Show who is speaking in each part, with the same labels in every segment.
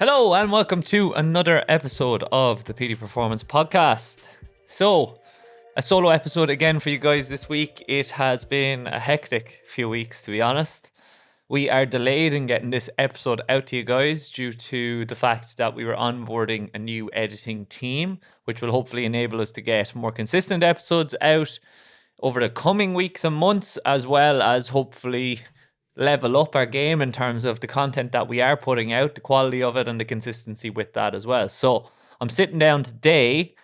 Speaker 1: Hello and welcome to another episode of the Petey Performance Podcast. So, a solo episode again for you guys this week. It has been a hectic few weeks, to be honest. We are delayed in getting this episode out to you guys due to the fact that we were onboarding a new editing team, which will hopefully enable us to get more consistent episodes out over the coming weeks and months, as well as hopefully level up our game in terms of the content that we are putting out, the quality of it, and the consistency with that as well. So I'm sitting down today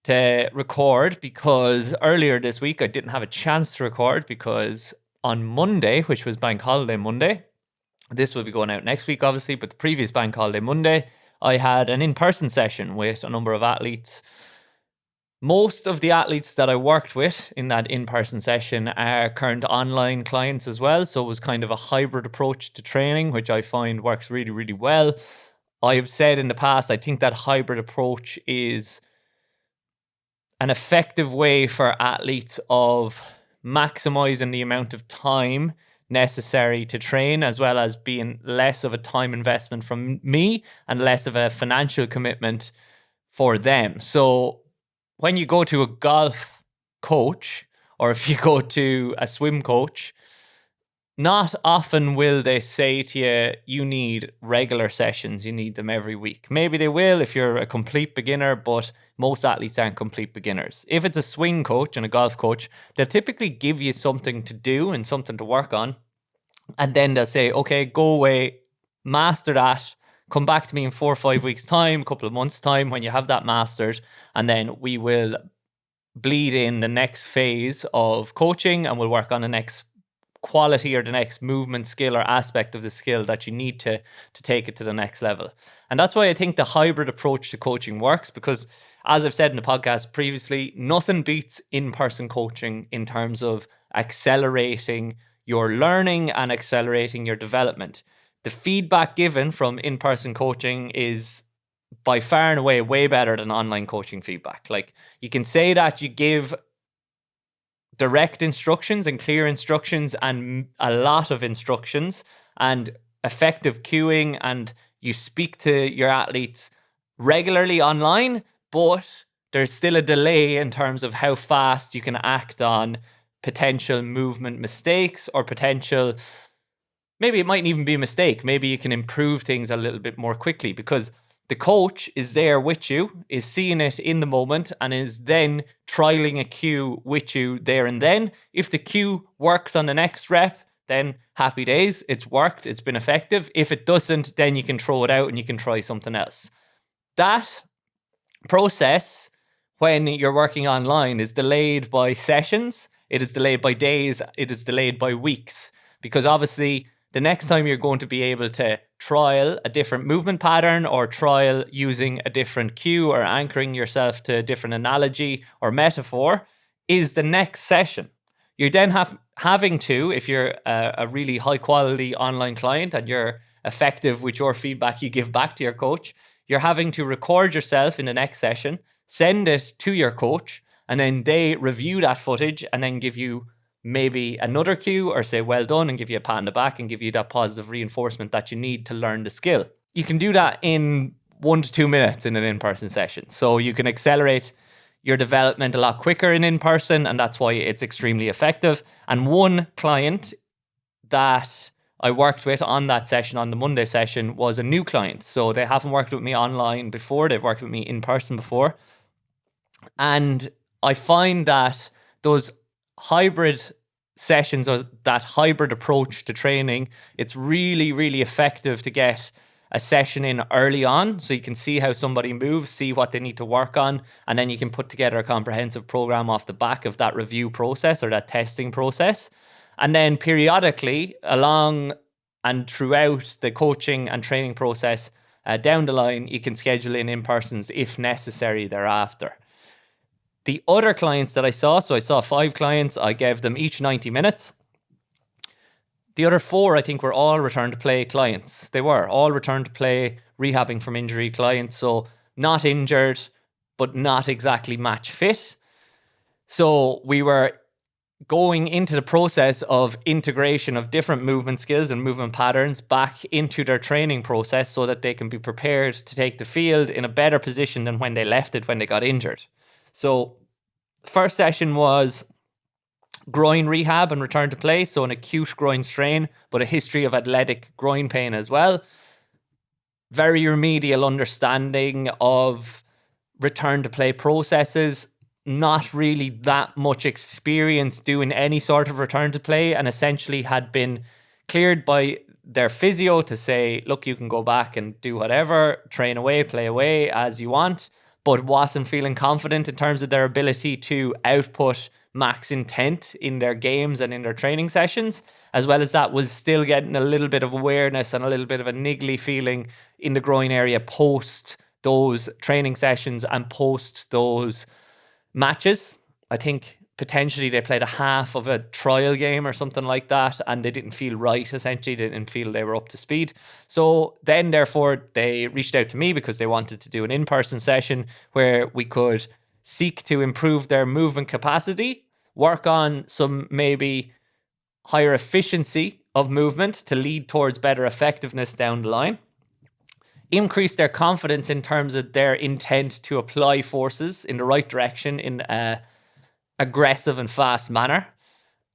Speaker 1: to record because earlier this week I didn't have a chance to record because on Monday, which was Bank Holiday Monday, this will be going out next week obviously, but the previous Bank Holiday Monday, I had an in-person session with a number of athletes. Most of the athletes that I worked with in that in-person session are current online clients as well. So it was kind of a hybrid approach to training, which I find works really, really well. I have said in the past, I think that hybrid approach is an effective way for athletes of maximizing the amount of time necessary to train, as well as being less of a time investment from me and less of a financial commitment for them. So when you go to a golf coach or if you go to a swim coach, not often will they say to you, you need regular sessions, you need them every week. Maybe they will if you're a complete beginner, but most athletes aren't complete beginners. If it's a swing coach and a golf coach, they'll typically give you something to do and something to work on. And then they'll say, okay, go away, master that, come back to me in 4 or 5 weeks' time, a couple of months' time when you have that mastered, and then we will bleed in the next phase of coaching and we'll work on the next quality or the next movement skill or aspect of the skill that you need to take it to the next level. And that's why I think the hybrid approach to coaching works, because as I've said in the podcast previously, nothing beats in-person coaching in terms of accelerating your learning and accelerating your development. The feedback given from in-person coaching is by far and away way better than online coaching feedback. Like, you can say that you give direct instructions and clear instructions and a lot of instructions and effective cueing, and you speak to your athletes regularly online, but there's still a delay in terms of how fast you can act on potential movement mistakes or potential, maybe it mightn't even be a mistake. Maybe you can improve things a little bit more quickly because the coach is there with you, is seeing it in the moment, and is then trialing a cue with you there and then. If the cue works on the next rep, then happy days, it's worked, it's been effective. If it doesn't, then you can throw it out and you can try something else. That process, when you're working online, is delayed by sessions, it is delayed by days, it is delayed by weeks, because obviously the next time you're going to be able to trial a different movement pattern or trial using a different cue or anchoring yourself to a different analogy or metaphor is the next session. You're then having to, if you're a really high quality online client and you're effective with your feedback you give back to your coach, you're having to record yourself in the next session, send it to your coach, and then they review that footage and then give you maybe another cue or say well done and give you a pat on the back and give you that positive reinforcement that you need to learn the skill. You can do that in 1 to 2 minutes in an in-person session. So you can accelerate your development a lot quicker in person, and that's why it's extremely effective. And one client that I worked with on that session, on the Monday session, was a new client. So they haven't worked with me online before, they've worked with me in person before. And I find that those hybrid sessions or that hybrid approach to training, it's really, really effective to get a session in early on so you can see how somebody moves, see what they need to work on, and then you can put together a comprehensive program off the back of that review process or that testing process. And then periodically along and throughout the coaching and training process down the line, you can schedule in persons if necessary thereafter. The other clients that I saw, so I saw 5 clients, I gave them each 90 minutes. The other 4, I think, were all return to play clients. They were all return to play, rehabbing from injury clients. So not injured, but not exactly match fit. So we were going into the process of integration of different movement skills and movement patterns back into their training process so that they can be prepared to take the field in a better position than when they left it when they got injured. So first session was groin rehab and return to play, so an acute groin strain, but a history of athletic groin pain as well. Very remedial understanding of return to play processes, not really that much experience doing any sort of return to play, and essentially had been cleared by their physio to say, look, you can go back and do whatever, train away, play away as you want, but wasn't feeling confident in terms of their ability to output max intent in their games and in their training sessions. As well as that, was still getting a little bit of awareness and a little bit of a niggly feeling in the groin area post those training sessions and post those matches. I think potentially they played a half of a trial game or something like that, and they didn't feel right. Essentially, they didn't feel they were up to speed. So then, therefore, they reached out to me because they wanted to do an in-person session where we could seek to improve their movement capacity, work on some maybe higher efficiency of movement to lead towards better effectiveness down the line, increase their confidence in terms of their intent to apply forces in the right direction in a aggressive and fast manner,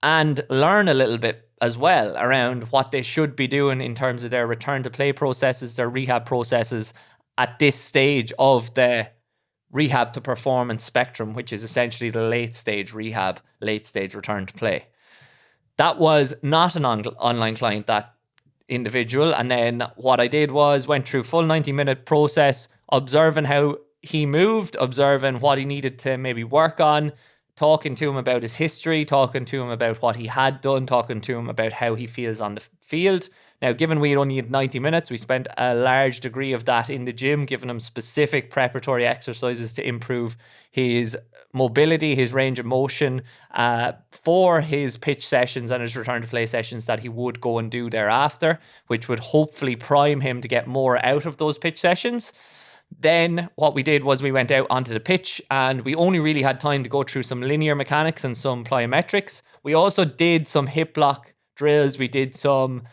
Speaker 1: and learn a little bit as well around what they should be doing in terms of their return to play processes, their rehab processes at this stage of the rehab to performance spectrum, which is essentially the late stage rehab, late stage return to play. That was not an online client, that individual. And then what I did was went through full 90-minute process, observing how he moved, observing what he needed to maybe work on, talking to him about his history, talking to him about what he had done, talking to him about how he feels on the field. Now, given we only had 90 minutes, we spent a large degree of that in the gym, giving him specific preparatory exercises to improve his mobility, his range of motion for his pitch sessions and his return to play sessions that he would go and do thereafter, which would hopefully prime him to get more out of those pitch sessions. Then what we did was we went out onto the pitch, and we only really had time to go through some linear mechanics and some plyometrics. We also did some hip lock drills. We did some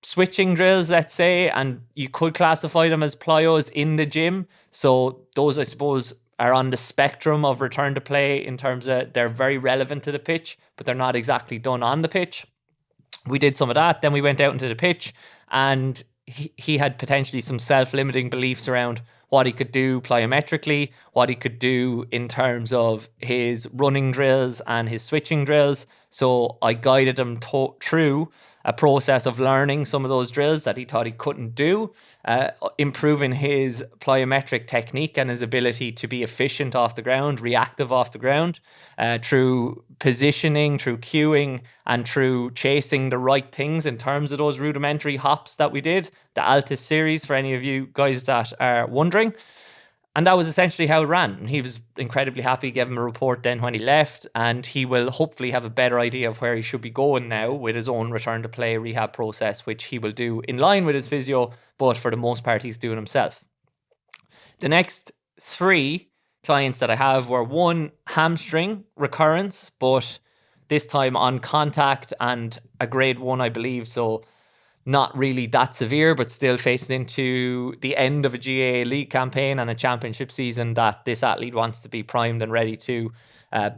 Speaker 1: switching drills, let's say, and you could classify them as plyos in the gym. So those, I suppose, are on the spectrum of return to play in terms of they're very relevant to the pitch, but they're not exactly done on the pitch. We did some of that. Then we went out into the pitch, and he had potentially some self-limiting beliefs around what he could do plyometrically, what he could do in terms of his running drills and his switching drills. So I guided him through a process of learning some of those drills that he thought he couldn't do, improving his plyometric technique and his ability to be efficient off the ground, reactive off the ground, through positioning, through cueing, and through chasing the right things in terms of those rudimentary hops that we did, the Altis series, for any of you guys that are wondering. And that was essentially how it ran. He was incredibly happy, gave him a report then when he left, and he will hopefully have a better idea of where he should be going now with his own return to play rehab process, which he will do in line with his physio, but for the most part, he's doing himself. The next 3 clients that I have were 1 hamstring recurrence, but this time on contact and a grade 1, I believe. So not really that severe, but still facing into the end of a GAA league campaign and a championship season that this athlete wants to be primed and ready to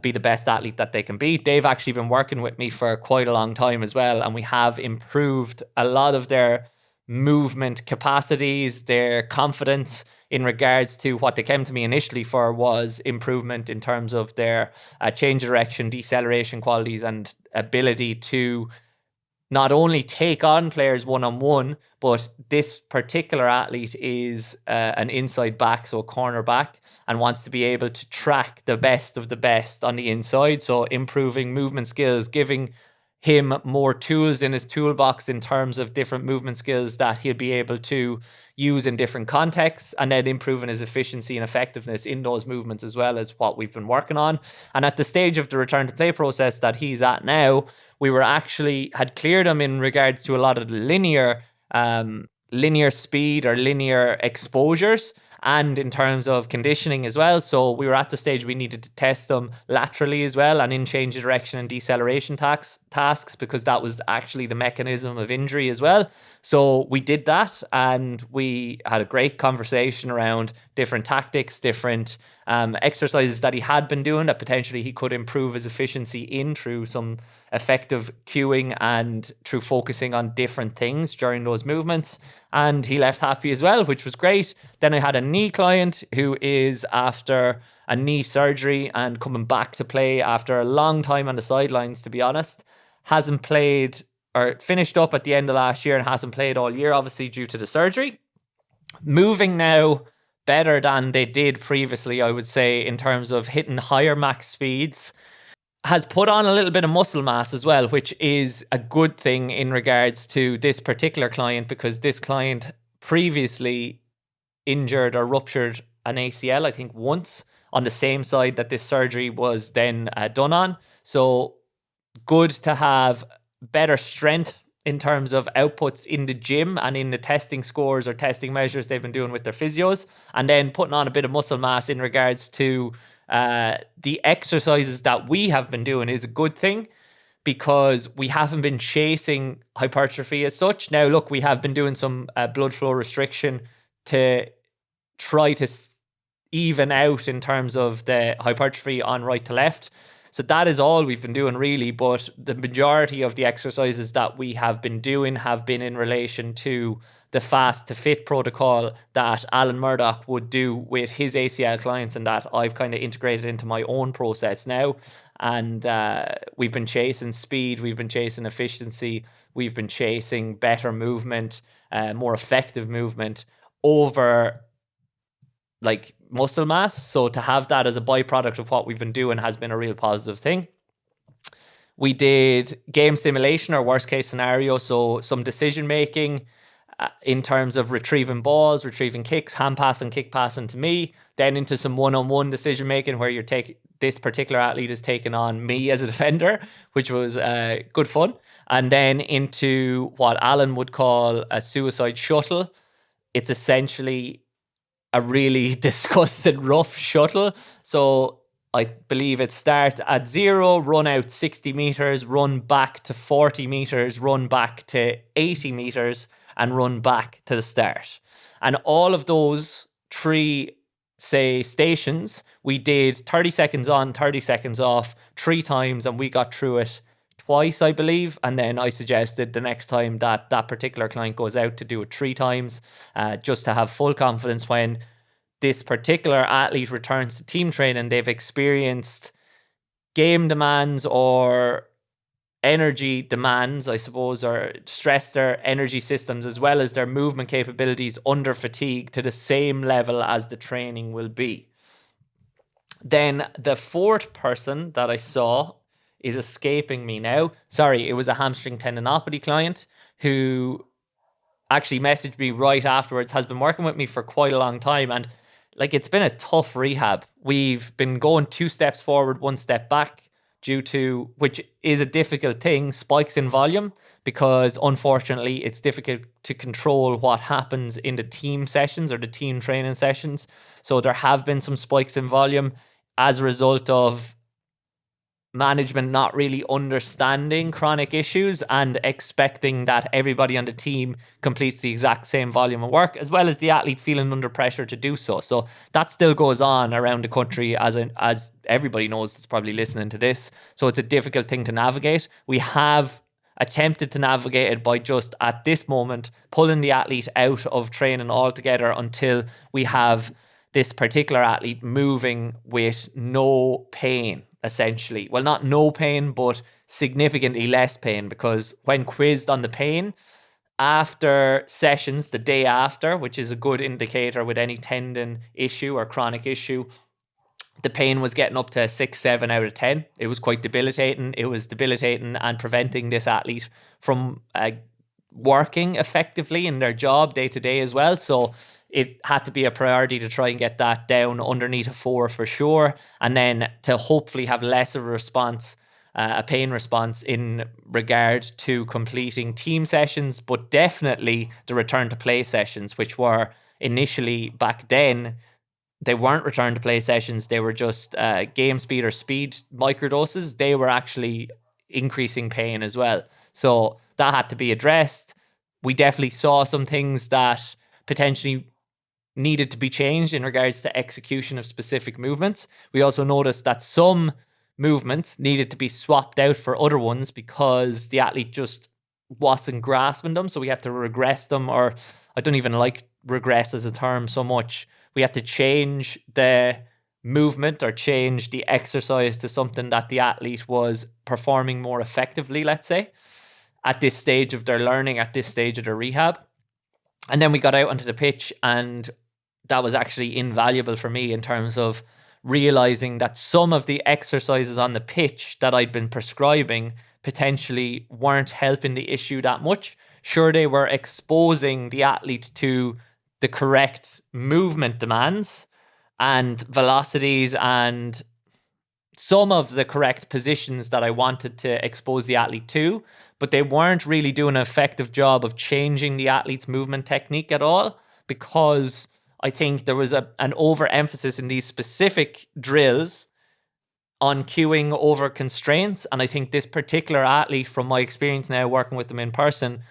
Speaker 1: be the best athlete that they can be. They've actually been working with me for quite a long time as well, and we have improved a lot of their movement capacities, their confidence in regards to what they came to me initially for was improvement in terms of their change of direction, deceleration qualities, and ability to not only take on players one-on-one, but this particular athlete is an inside back, so a corner back, and wants to be able to track the best of the best on the inside. So improving movement skills, giving him more tools in his toolbox in terms of different movement skills that he'll be able to use in different contexts, and then improving his efficiency and effectiveness in those movements as well as what we've been working on. And at the stage of the return to play process that he's at now, we were actually had cleared him in regards to a lot of the linear speed or linear exposures. and in terms of conditioning as well. So we were at the stage we needed to test them laterally as well and in change of direction and deceleration tasks, because that was actually the mechanism of injury as well. So we did that, and we had a great conversation around different tactics, different exercises that he had been doing that potentially he could improve his efficiency in through some effective cueing and through focusing on different things during those movements. And he left happy as well, which was great. Then I had a knee client who is after a knee surgery and coming back to play after a long time on the sidelines, to be honest. Hasn't played or finished up at the end of last year and hasn't played all year, obviously due to the surgery. Moving now better than they did previously, I would say, in terms of hitting higher max speeds. Has put on a little bit of muscle mass as well, which is a good thing in regards to this particular client, because this client previously injured or ruptured an ACL, I think once, on the same side that this surgery was then done on. So good to have better strength in terms of outputs in the gym and in the testing scores or testing measures they've been doing with their physios, and then putting on a bit of muscle mass in regards to the exercises that we have been doing is a good thing, because we haven't been chasing hypertrophy as such. Now, look, we have been doing some blood flow restriction to try to even out in terms of the hypertrophy on right to left. So that is all we've been doing really, but the majority of the exercises that we have been doing have been in relation to the fast to fit protocol that Alan Murdoch would do with his ACL clients, and that I've kind of integrated into my own process now. And we've been chasing speed, we've been chasing efficiency, we've been chasing better movement, more effective movement over like muscle mass. So to have that as a byproduct of what we've been doing has been a real positive thing. We did game simulation or worst case scenario. So some decision making in terms of retrieving balls, retrieving kicks, hand passing, kick passing to me, then into some one-on-one decision making where this particular athlete is taking on me as a defender, which was good fun. And then into what Alan would call a suicide shuttle. It's essentially a really disgusting rough shuttle. So I believe it starts at 0, run out 60 meters, run back to 40 meters, run back to 80 meters, and run back to the start. And all of those 3, say, stations, we did 30 seconds on, 30 seconds off, 3 times, and we got through it twice, I believe. And then I suggested the next time that particular client goes out to do it 3 times, just to have full confidence when this particular athlete returns to team training. They've experienced game demands or energy demands, I suppose, or stress their energy systems as well as their movement capabilities under fatigue to the same level as the training will be. Then the 4th person that I saw is escaping me now. Sorry, it was a hamstring tendinopathy client who actually messaged me right afterwards, has been working with me for quite a long time, and like it's been a tough rehab. We've been going 2 steps forward, 1 step back due to, which is a difficult thing, spikes in volume, because unfortunately it's difficult to control what happens in the team sessions or the team training sessions. So there have been some spikes in volume as a result of management not really understanding chronic issues and expecting that everybody on the team completes the exact same volume of work, as well as the athlete feeling under pressure to do so. So that still goes on around the country, as everybody knows that's probably listening to this. So it's a difficult thing to navigate. We have attempted to navigate it by just at this moment pulling the athlete out of training altogether until we have this particular athlete moving with no pain, essentially. Well, not no pain, but significantly less pain, because when quizzed on the pain, after sessions, the day after, which is a good indicator with any tendon issue or chronic issue, the pain was getting up to 6, 7 out of 10. It was quite debilitating. It was debilitating and preventing this athlete from working effectively in their job day to day as well. So it had to be a priority to try and get that down underneath a 4 for sure. And then to hopefully have less of a response, a pain response in regard to completing team sessions, but definitely the return to play sessions, which were initially back then, they weren't return to play sessions. They were just game speed or speed microdoses. They were actually increasing pain as well. So that had to be addressed. We definitely saw some things that potentially needed to be changed in regards to execution of specific movements. We also noticed that some movements needed to be swapped out for other ones because the athlete just wasn't grasping them. So we had to regress them, or I don't even like regress as a term so much. We had to change the movement or change the exercise to something that the athlete was performing more effectively, let's say, at this stage of their learning, at this stage of their rehab. And then we got out onto the pitch, and that was actually invaluable for me in terms of realizing that some of the exercises on the pitch that I'd been prescribing potentially weren't helping the issue that much. Sure, they were exposing the athlete to the correct movement demands and velocities and some of the correct positions that I wanted to expose the athlete to, but they weren't really doing an effective job of changing the athlete's movement technique at all, because I think there was an overemphasis in these specific drills on cueing over constraints. And I think this particular athlete, from my experience now working with them in person,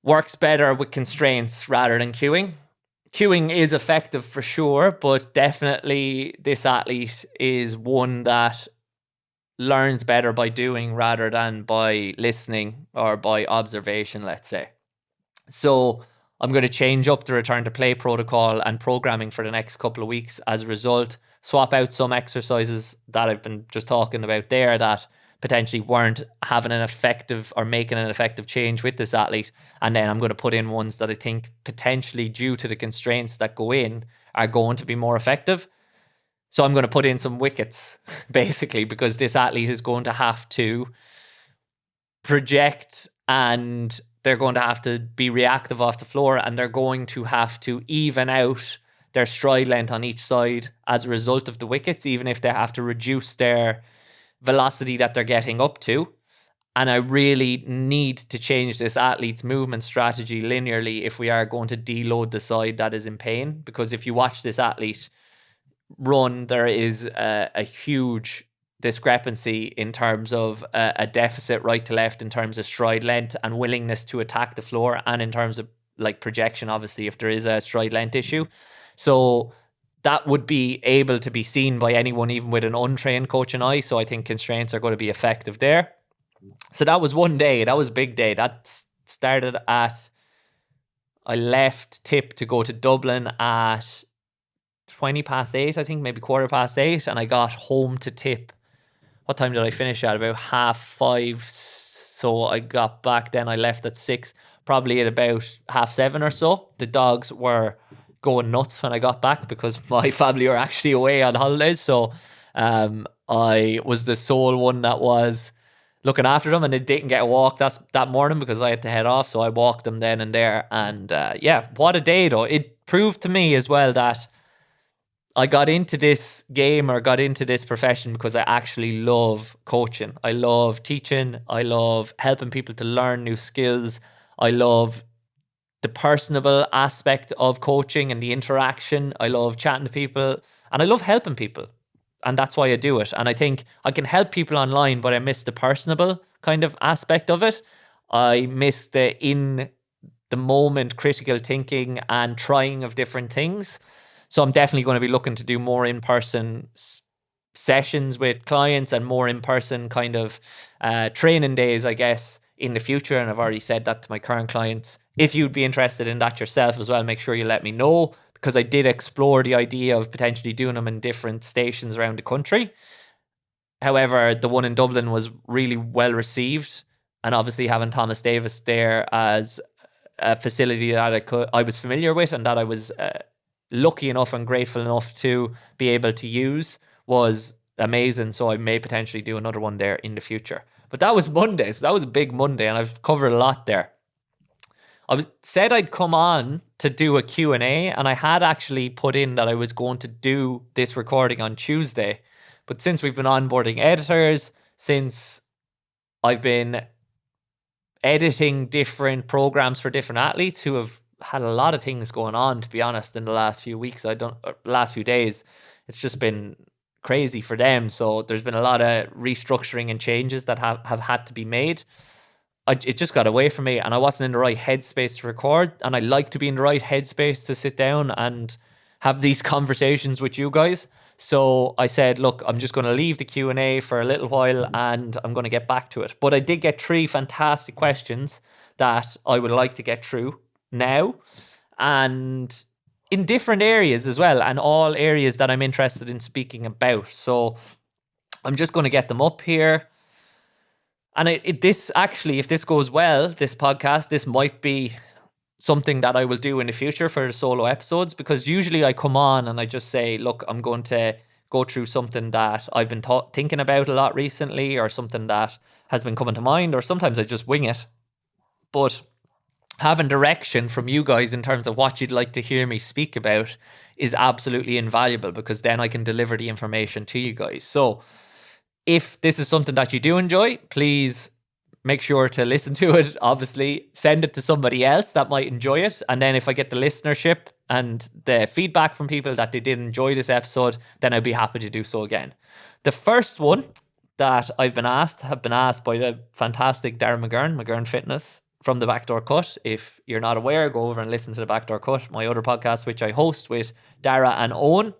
Speaker 1: works better with constraints rather than cueing. Cueing is effective for sure, but definitely this athlete is one that learns better by doing rather than by listening or by observation, let's say. So I'm going to change up the return to play protocol and programming for the next couple of weeks as a result, swap out some exercises that I've been just talking about there that potentially weren't having an effective or making an effective change with this athlete. And then I'm going to put in ones that I think potentially, due to the constraints that go in, are going to be more effective. So I'm going to put in some wickets, basically, because this athlete is going to have to project and they're going to have to be reactive off the floor, and they're going to have to even out their stride length on each side as a result of the wickets, even if they have to reduce their velocity that they're getting up to. And I really need to change this athlete's movement strategy linearly if we are going to deload the side that is in pain. Because if you watch this athlete run, there is a huge discrepancy in terms of a deficit right to left in terms of stride length and willingness to attack the floor, and in terms of like projection, obviously, if there is a stride length issue. So that would be able to be seen by anyone, even with an untrained coaching eye. So I think constraints are going to be effective there. So that was one day. That was a big day. That started at, I left Tip to go to Dublin at 8:20, I think, maybe 8:15. And I got home to Tip. What time did I finish at? About 5:30. So I got back then. I left at 6, probably at about 7:30 or so. The dogs were going nuts when I got back because my family were actually away on holidays. So I was the sole one that was looking after them, and they didn't get a walk that morning because I had to head off. So I walked them then and there. And yeah, what a day though. It proved to me as well that I got into this game or got into this profession because I actually love coaching. I love teaching. I love helping people to learn new skills. I love the personable aspect of coaching and the interaction. I love chatting to people, and I love helping people. And that's why I do it. And I think I can help people online, but I miss the personable kind of aspect of it. I miss the in the moment critical thinking and trying of different things. So I'm definitely going to be looking to do more in-person sessions with clients and more in-person kind of training days, I guess, in the future. And I've already said that to my current clients. If you'd be interested in that yourself as well, make sure you let me know, because I did explore the idea of potentially doing them in different stations around the country. However, the one in Dublin was really well received. And obviously having Thomas Davis there as a facility that I was familiar with and that I was lucky enough and grateful enough to be able to use was amazing. So I may potentially do another one there in the future. But that was Monday. So that was a big Monday, and I've covered a lot there. I said I'd come on to do a Q&A, and I had actually put in that I was going to do this recording on Tuesday. But since we've been onboarding editors, since I've been editing different programs for different athletes who have had a lot of things going on, to be honest, in the last few weeks. Last few days. It's just been crazy for them. So there's been a lot of restructuring and changes that have had to be made. It just got away from me, and I wasn't in the right headspace to record. And I like to be in the right headspace to sit down and have these conversations with you guys. So I said, look, I'm just going to leave the Q&A for a little while, and I'm going to get back to it. But I did get 3 fantastic questions that I would like to get through now, and in different areas as well, and all areas that I'm interested in speaking about. So I'm just going to get them up here. And this actually, if this goes well, this podcast, this might be something that I will do in the future for the solo episodes, because usually I come on and I just say, look, I'm going to go through something that I've been thinking about a lot recently, or something that has been coming to mind, or sometimes I just wing it. But having direction from you guys in terms of what you'd like to hear me speak about is absolutely invaluable, because then I can deliver the information to you guys. So if this is something that you do enjoy, please make sure to listen to it. Obviously, send it to somebody else that might enjoy it. And then if I get the listenership and the feedback from people that they did enjoy this episode, then I'd be happy to do so again. The first one that have been asked by the fantastic Darren McGurn Fitness, from the Backdoor Cut. If you're not aware, go over and listen to the Backdoor Cut, my other podcast, which I host with Dara and Owen.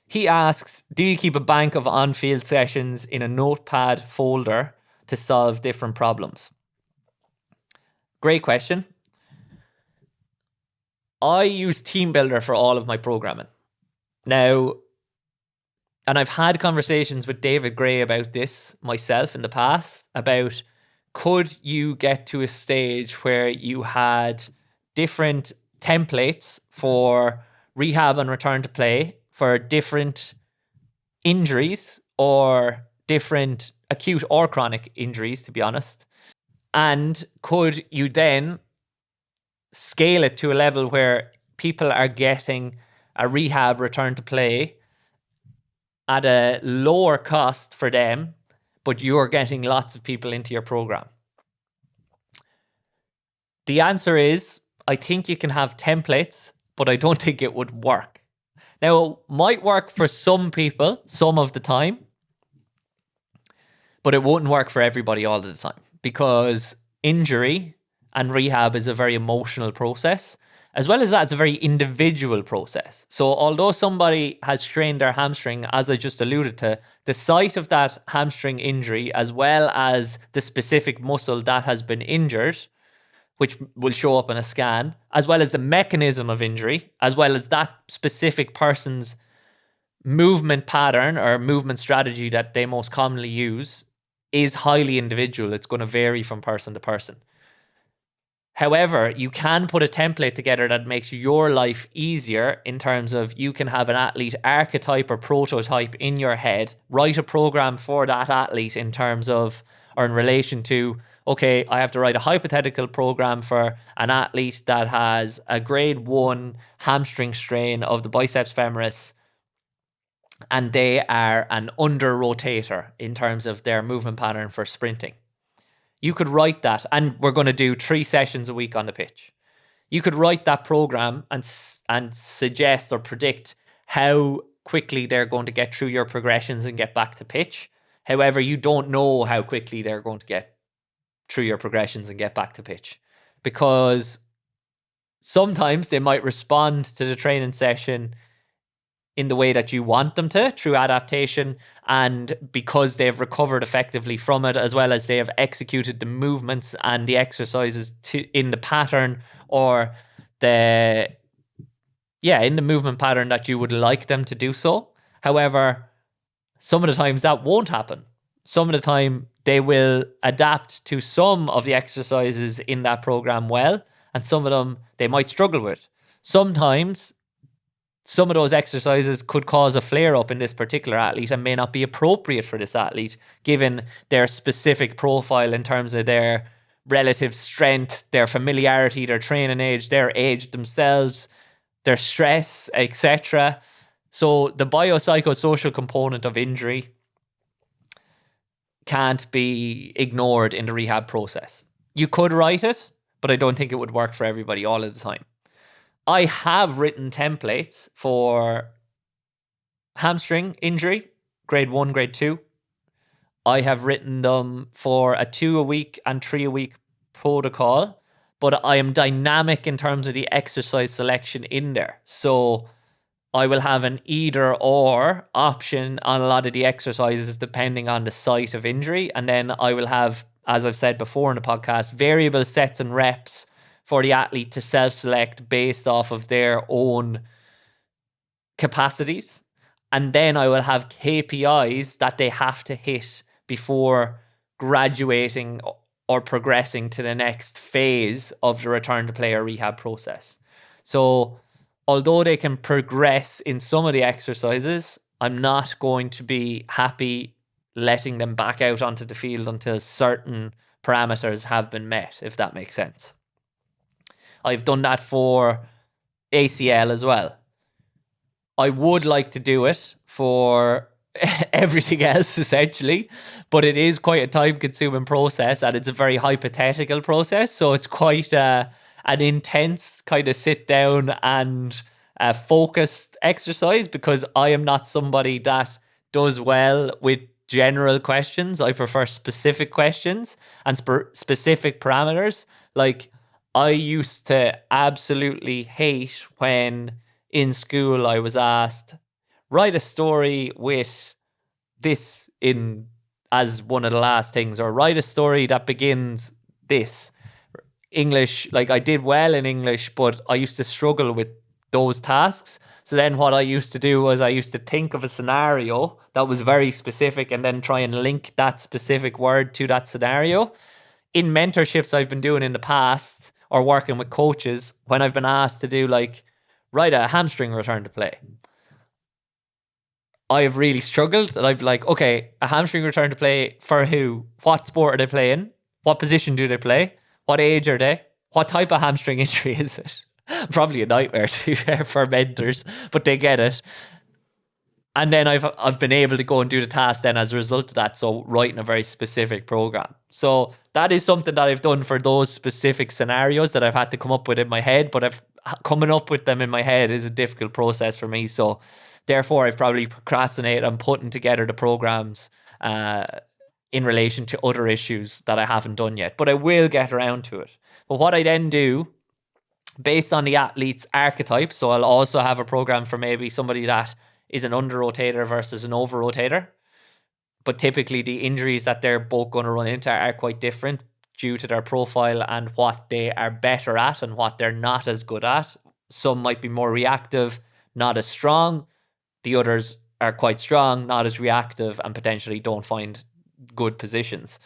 Speaker 1: He asks, do you keep a bank of on-field sessions in a notepad folder to solve different problems? Great question. I use TeamBuilder for all of my programming. Now, and I've had conversations with David Gray about this myself in the past, about could you get to a stage where you had different templates for rehab and return to play for different injuries, or different acute or chronic injuries, to be honest. And could you then scale it to a level where people are getting a rehab return to play at a lower cost for them, but you're getting lots of people into your program? The answer is, I think you can have templates, but I don't think it would work. Now, it might work for some people some of the time, but it won't work for everybody all the time, because injury and rehab is a very emotional process. As well as that, it's a very individual process. So although somebody has strained their hamstring, as I just alluded to, the site of that hamstring injury, as well as the specific muscle that has been injured, which will show up in a scan, as well as the mechanism of injury, as well as that specific person's movement pattern or movement strategy that they most commonly use, is highly individual. It's going to vary from person to person. However, you can put a template together that makes your life easier, in terms of you can have an athlete archetype or prototype in your head, write a program for that athlete in terms of, or in relation to, okay, I have to write a hypothetical program for an athlete that has a grade 1 hamstring strain of the biceps femoris, and they are an under rotator in terms of their movement pattern for sprinting. You could write that, and we're going to do 3 sessions a week on the pitch. You could write that program and suggest or predict how quickly they're going to get through your progressions and get back to pitch. However, you don't know how quickly they're going to get through your progressions and get back to pitch, because sometimes they might respond to the training session in the way that you want them to, through adaptation, and because they've recovered effectively from it, as well as they have executed the movements and the exercises in the pattern, or in the movement pattern that you would like them to do so. However, some of the times that won't happen. Some of the time they will adapt to some of the exercises in that program well, and some of them they might struggle with. Sometimes some of those exercises could cause a flare-up in this particular athlete and may not be appropriate for this athlete, given their specific profile in terms of their relative strength, their familiarity, their training age, their age themselves, their stress, etc. So the biopsychosocial component of injury can't be ignored in the rehab process. You could write it, but I don't think it would work for everybody all of the time. I have written templates for hamstring injury, grade 1, grade 2. I have written them for a 2-a-week and 3-a-week protocol, but I am dynamic in terms of the exercise selection in there. So I will have an either or option on a lot of the exercises depending on the site of injury. And then I will have, as I've said before in the podcast, variable sets and reps for the athlete to self-select based off of their own capacities. And then I will have KPIs that they have to hit before graduating or progressing to the next phase of the return to play or rehab process. So although they can progress in some of the exercises, I'm not going to be happy letting them back out onto the field until certain parameters have been met, if that makes sense. I've done that for ACL as well. I would like to do it for everything else, essentially, but it is quite a time-consuming process, and it's a very hypothetical process, so it's quite an intense kind of sit-down and focused exercise, because I am not somebody that does well with general questions. I prefer specific questions and specific parameters. Like, I used to absolutely hate when in school I was asked, write a story with this in as one of the last things, or write a story that begins this. English, like, I did well in English, but I used to struggle with those tasks. So then what I used to do was I used to think of a scenario that was very specific and then try and link that specific word to that scenario. In mentorships I've been doing in the past, or working with coaches, when I've been asked to do, like, write a hamstring return to play, I've really struggled, and I'd be like, okay, a hamstring return to play for who? What sport are they playing? What position do they play? What age are they? What type of hamstring injury is it? Probably a nightmare for mentors, but they get it. And then I've been able to go and do the task then as a result of that. So writing a very specific program. So that is something that I've done for those specific scenarios that I've had to come up with in my head, but coming up with them in my head is a difficult process for me. So therefore I've probably procrastinated on putting together the programs in relation to other issues that I haven't done yet, but I will get around to it. But what I then do, based on the athlete's archetype, so I'll also have a program for maybe somebody that is an under rotator versus an over rotator, but typically the injuries that they're both going to run into are quite different due to their profile and what they are better at and what they're not as good at. Some might be more reactive, not as strong. The others are quite strong, not as reactive, and potentially don't find good positions.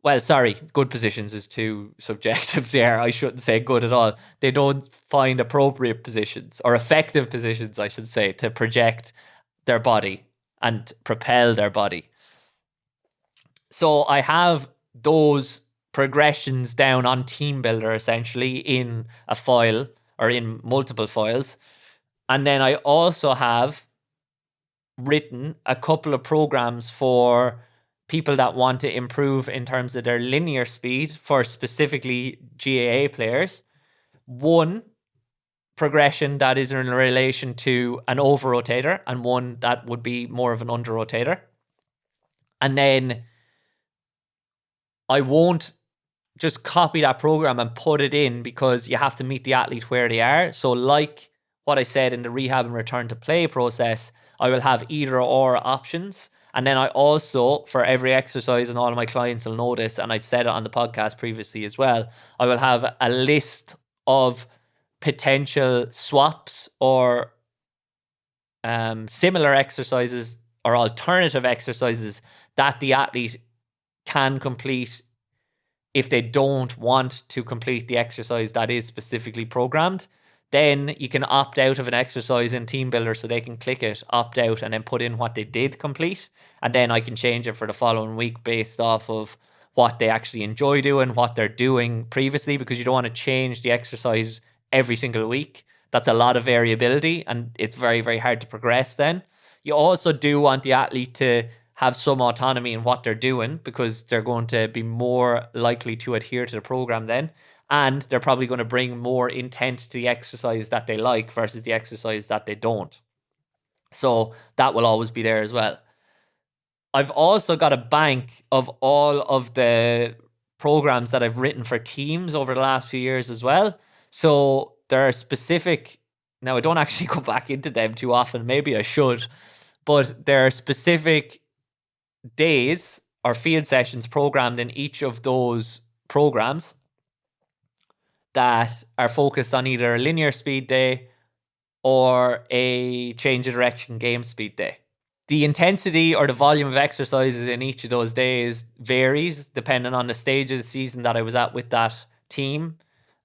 Speaker 1: Well, sorry, good positions is too subjective there. I shouldn't say good at all. They don't find appropriate positions, or effective positions, I should say, to project their body and propel their body. So I have those progressions down on Team Builder, essentially, in a file or in multiple files. And then I also have written a couple of programs for people that want to improve in terms of their linear speed for specifically GAA players. One progression that is in relation to an over rotator, and one that would be more of an under rotator. And then I won't just copy that program and put it in, because you have to meet the athlete where they are. So like what I said in the rehab and return to play process, I will have either or options. And then I also, for every exercise, and all of my clients will know this, and I've said it on the podcast previously as well, I will have a list of potential swaps or similar exercises or alternative exercises that the athlete can complete if they don't want to complete the exercise that is specifically programmed. Then you can opt out of an exercise in Team Builder, so they can click it, opt out, and then put in what they did complete. And then I can change it for the following week based off of what they actually enjoy doing, what they're doing previously, because you don't want to change the exercise every single week. That's a lot of variability, and it's very, very hard to progress then. You also do want the athlete to have some autonomy in what they're doing, because they're going to be more likely to adhere to the program then. And they're probably going to bring more intent to the exercise that they like versus the exercise that they don't. So that will always be there as well. I've also got a bank of all of the programs that I've written for teams over the last few years as well. So there are specific, now I don't actually go back into them too often, maybe I should, but there are specific days or field sessions programmed in each of those programs that are focused on either a linear speed day or a change of direction game speed day. The intensity or the volume of exercises in each of those days varies depending on the stage of the season that I was at with that team,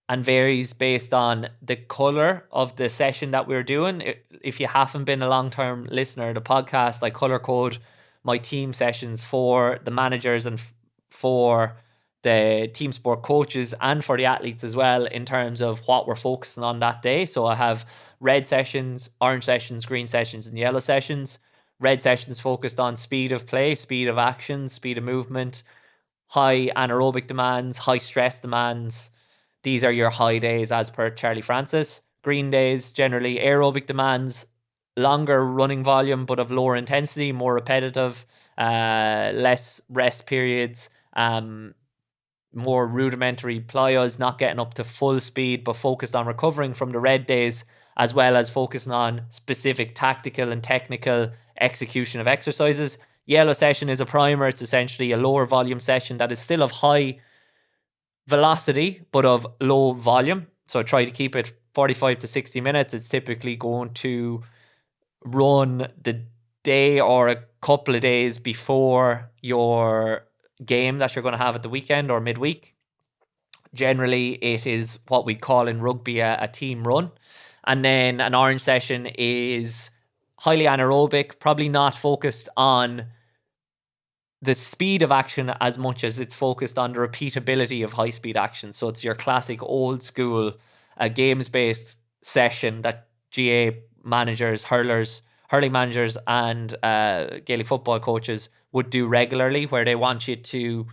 Speaker 1: and varies based on the color of the session that we were doing. If you haven't been a long-term listener of the podcast, I color code my team sessions for the managers and for the team sport coaches and for the athletes as well in terms of what we're focusing on that day. So I have red sessions, orange sessions, green sessions, and yellow sessions. Red sessions focused on speed of play, speed of action, speed of movement, high anaerobic demands, high stress demands. These are your high days as per Charlie Francis. Green days, generally aerobic demands, longer running volume but of lower intensity, more repetitive, less rest periods, more rudimentary plyos, not getting up to full speed, but focused on recovering from the red days, as well as focusing on specific tactical and technical execution of exercises. Yellow session is a primer. It's essentially a lower volume session that is still of high velocity, but of low volume. So I try to keep it 45 to 60 minutes. It's typically going to run the day or a couple of days before your game that you're going to have at the weekend or midweek. Generally, it is what we call in rugby a team run. And then an orange session is highly anaerobic, probably not focused on the speed of action as much as it's focused on the repeatability of high speed action. So it's your classic old school games based session that GA managers, hurling managers, and Gaelic football coaches would do regularly, where they want you to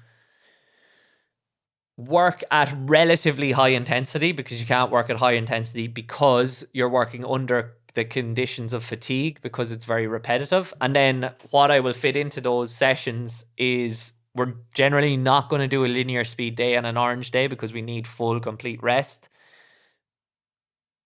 Speaker 1: work at relatively high intensity, because you can't work at high intensity because you're working under the conditions of fatigue because it's very repetitive. And then what I will fit into those sessions is we're generally not going to do a linear speed day and an orange day because we need full complete rest.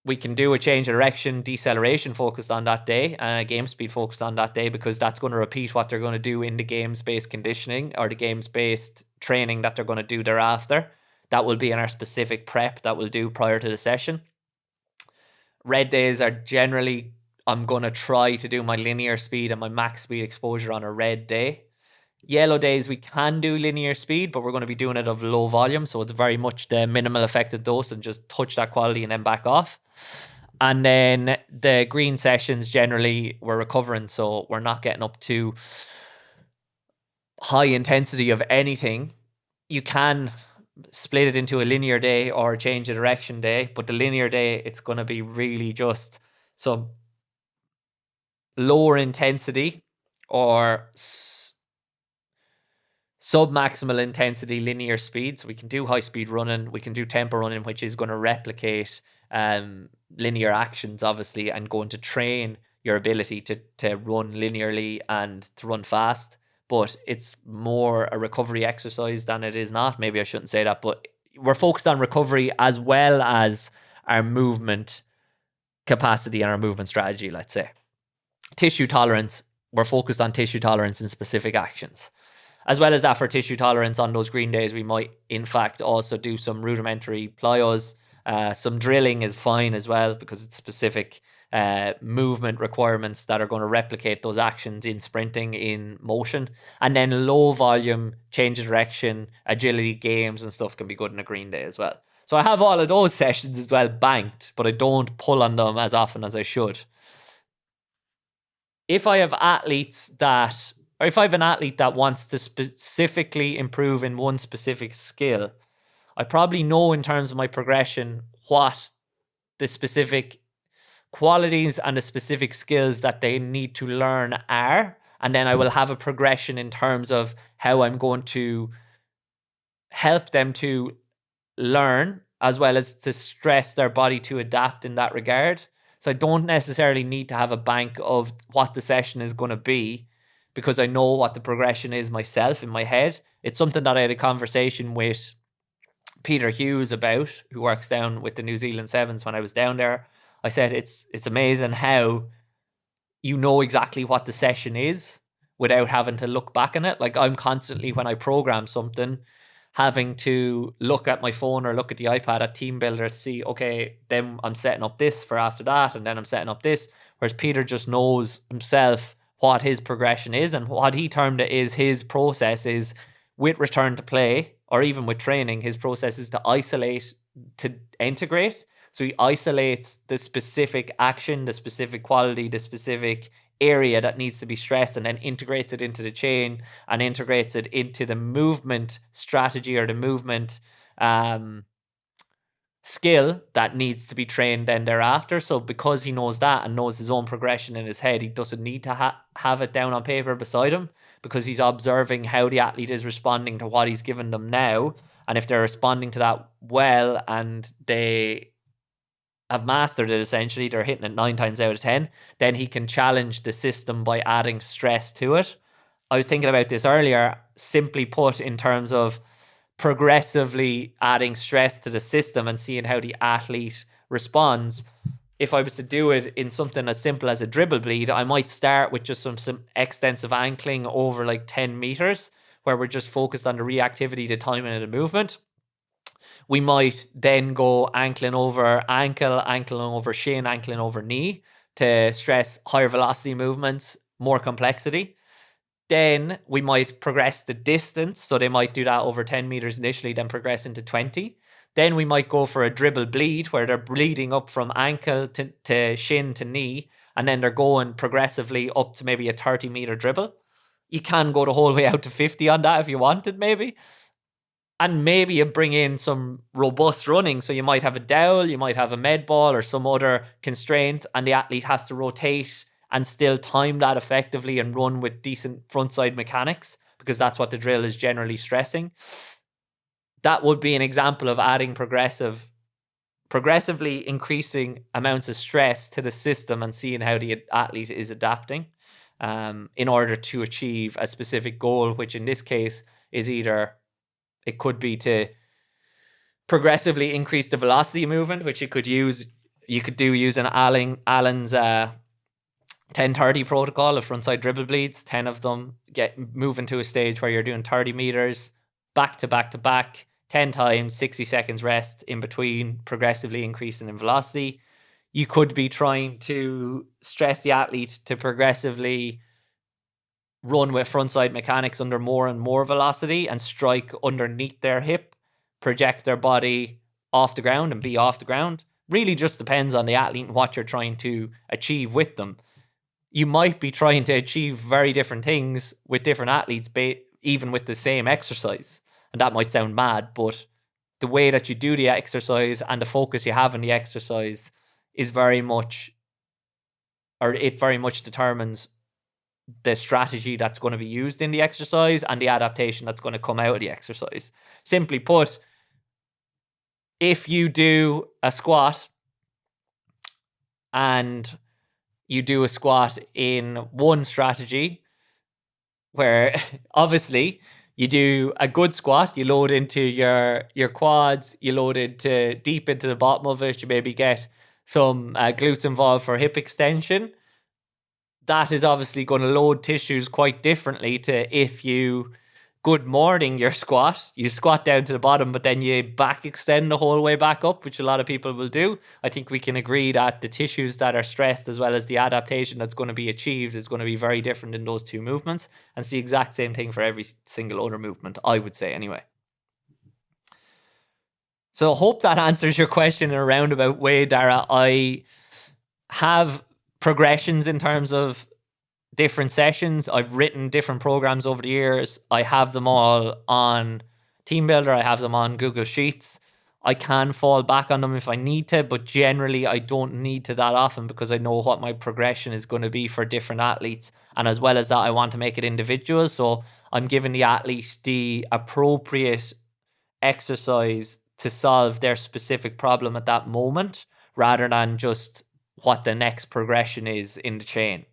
Speaker 1: We can do a change of direction, deceleration focused on that day, and a game speed focused on that day, because that's going to repeat what they're going to do in the games-based conditioning or the games-based training that they're going to do thereafter. That will be in our specific prep that we'll do prior to the session. Red days are generally, I'm going to try to do my linear speed and my max speed exposure on a red day. Yellow days, we can do linear speed, but we're going to be doing it of low volume. So it's very much the minimal effective dose and just touch that quality and then back off. And then the green sessions, generally, we're recovering. So we're not getting up to high intensity of anything. You can split it into a linear day or change a direction day, but the linear day, it's going to be really just some lower intensity or sub-maximal intensity linear speed. So we can do high-speed running, we can do tempo running, which is going to replicate linear actions, obviously, and going to train your ability to run linearly and to run fast. But it's more a recovery exercise than it is not. Maybe I shouldn't say that, but we're focused on recovery as well as our movement capacity and our movement strategy, let's say. Tissue tolerance, we're focused on tissue tolerance in specific actions. As well as that, for tissue tolerance on those green days, we might in fact also do some rudimentary plyos. Some drilling is fine as well, because it's specific movement requirements that are going to replicate those actions in sprinting, in motion. And then low volume, change of direction, agility games and stuff can be good in a green day as well. So I have all of those sessions as well banked, but I don't pull on them as often as I should. If I have athletes that, or if I have an athlete that wants to specifically improve in one specific skill, I probably know in terms of my progression what the specific qualities and the specific skills that they need to learn are. And then I will have a progression in terms of how I'm going to help them to learn as well as to stress their body to adapt in that regard. So I don't necessarily need to have a bank of what the session is going to be, because I know what the progression is myself in my head. It's something that I had a conversation with Peter Hughes about, who works down with the New Zealand Sevens when I was down there. I said it's amazing how you know exactly what the session is without having to look back on it. Like, I'm constantly, when I program something, having to look at my phone or look at the iPad at Team Builder to see, okay, then I'm setting up this for after that, and then I'm setting up this. Whereas Peter just knows himself what his progression is, and what he termed it is his process is, with return to play or even with training, his process is to isolate, to integrate. So he isolates the specific action, the specific quality, the specific area that needs to be stressed, and then integrates it into the chain and integrates it into the movement strategy or the movement skill that needs to be trained then thereafter. So because he knows that and knows his own progression in his head, he doesn't need to have it down on paper beside him, because he's observing how the athlete is responding to what he's given them now. And if they're responding to that well and they have mastered it, essentially, they're hitting it 9 times out of 10, then he can challenge the system by adding stress to it. I was thinking about this earlier, simply put, in terms of progressively adding stress to the system and seeing how the athlete responds. If I was to do it in something as simple as a dribble bleed, I might start with just some extensive ankling over like 10 meters, where we're just focused on the reactivity, the timing of the movement. We might then go ankling over ankle, ankling over shin, ankling over knee to stress higher velocity movements, more complexity. Then we might progress the distance. So they might do that over 10 meters initially, then progress into 20. Then we might go for a dribble bleed, where they're bleeding up from ankle to shin to knee, and then they're going progressively up to maybe a 30-meter dribble. You can go the whole way out to 50 on that if you wanted, maybe. And maybe you bring in some robust running. So you might have a dowel, you might have a med ball or some other constraint, and the athlete has to rotate and still time that effectively and run with decent frontside mechanics, because that's what the drill is generally stressing. That would be an example of adding progressively increasing amounts of stress to the system and seeing how the athlete is adapting in order to achieve a specific goal, which in this case is either, it could be to progressively increase the velocity of movement, which you could do using Allen's 10-30 protocol of frontside dribble bleeds. 10 of them moving to a stage where you're doing 30 meters back to back to back 10 times, 60 seconds rest in between, progressively increasing in velocity. You could be trying to stress the athlete to progressively run with frontside mechanics under more and more velocity and strike underneath their hip, project their body off the ground and be off the ground. Really just depends on the athlete and what you're trying to achieve with them. You might be trying to achieve very different things with different athletes, even with the same exercise. And that might sound mad, but the way that you do the exercise and the focus you have in the exercise is very much determines the strategy that's going to be used in the exercise and the adaptation that's going to come out of the exercise. Simply put, if you do a squat and you do a squat in one strategy where obviously you do a good squat, you load into your quads, you load into deep into the bottom of it, you maybe get some glutes involved for hip extension. That is obviously going to load tissues quite differently to if you good morning your squat, you squat down to the bottom, but then you back extend the whole way back up, which a lot of people will do. I think we can agree that the tissues that are stressed, as well as the adaptation that's going to be achieved, is going to be very different in those two movements. And it's the exact same thing for every single other movement, I would say anyway. So I hope that answers your question in a roundabout way, Dara. I have progressions in terms of different sessions. I've written different programs over the years. I have them all on Team Builder. I have them on Google Sheets. I can fall back on them if I need to, but generally I don't need to that often, because I know what my progression is going to be for different athletes. And as well as that, I want to make it individual. So I'm giving the athlete the appropriate exercise to solve their specific problem at that moment, rather than just what the next progression is in the chain.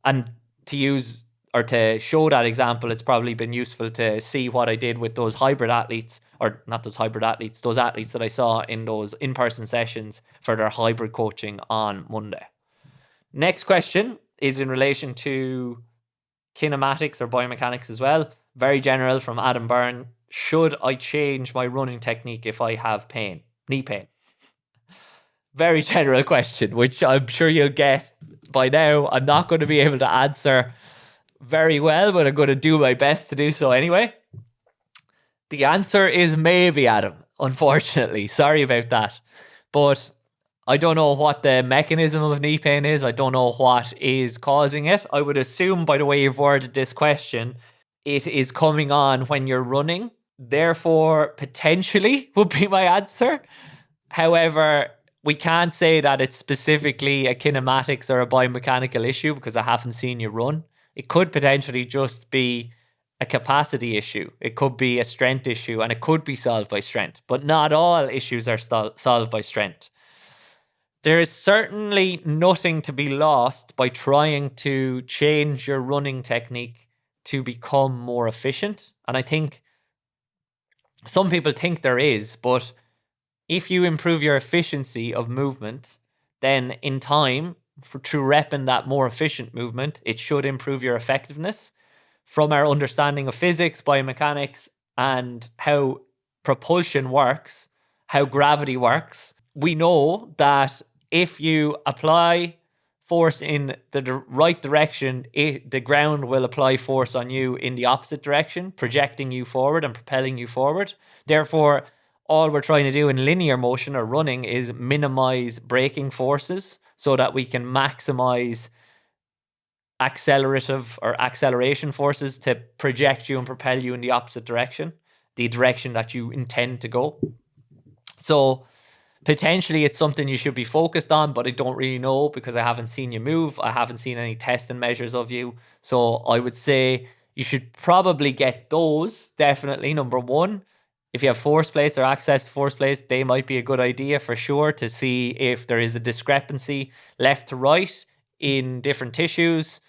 Speaker 1: And to use or to show that example, it's probably been useful to see what I did with those hybrid athletes, or not those hybrid athletes, those athletes that I saw in those in-person sessions for their hybrid coaching on Monday. Next question is in relation to kinematics or biomechanics as well. Very general from Adam Byrne. Should I change my running technique if I have pain, knee pain? Very general question, which I'm sure you'll get by now. I'm not going to be able to answer very well, but I'm going to do my best to do so anyway. The answer is maybe, Adam, unfortunately. Sorry about that. But I don't know what the mechanism of knee pain is. I don't know what is causing it. I would assume, by the way you've worded this question, it is coming on when you're running. Therefore, potentially would be my answer. However, we can't say that it's specifically a kinematics or a biomechanical issue because I haven't seen you run. It could potentially just be a capacity issue. It could be a strength issue, and it could be solved by strength. But not all issues are solved by strength. There is certainly nothing to be lost by trying to change your running technique to become more efficient. And I think some people think there is, but if you improve your efficiency of movement, then in time, through repping that more efficient movement, it should improve your effectiveness. From our understanding of physics, biomechanics, and how propulsion works, how gravity works, we know that if you apply force in the right direction, the ground will apply force on you in the opposite direction, projecting you forward and propelling you forward. Therefore, all we're trying to do in linear motion or running is minimize braking forces so that we can maximize accelerative or acceleration forces to project you and propel you in the opposite direction, the direction that you intend to go. So potentially it's something you should be focused on, but I don't really know because I haven't seen you move. I haven't seen any testing measures of you. So I would say you should probably get those, definitely, number one. If you have force plates or access to force plates, they might be a good idea for sure to see if there is a discrepancy left to right in different tissues,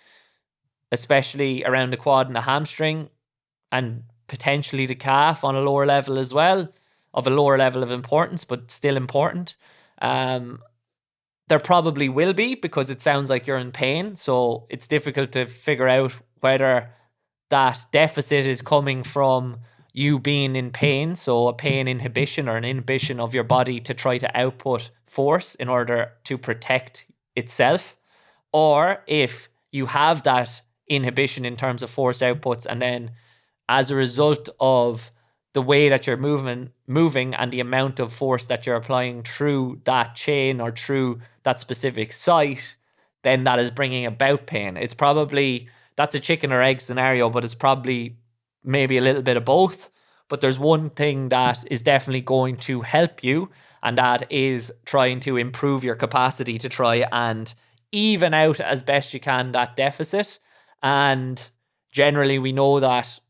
Speaker 1: especially around the quad and the hamstring, and potentially the calf on a lower level as well, of a lower level of importance, but still important. There probably will be because it sounds like you're in pain. So it's difficult to figure out whether that deficit is coming from you being in pain, so a pain inhibition or an inhibition of your body to try to output force in order to protect itself, or if you have that inhibition in terms of force outputs, and then as a result of the way that you're moving and the amount of force that you're applying through that chain or through that specific site, then that is bringing about pain. It's probably, that's a chicken or egg scenario, but it's probably maybe a little bit of both. But there's one thing that is definitely going to help you, and that is trying to improve your capacity to try and even out as best you can that deficit. And generally we know that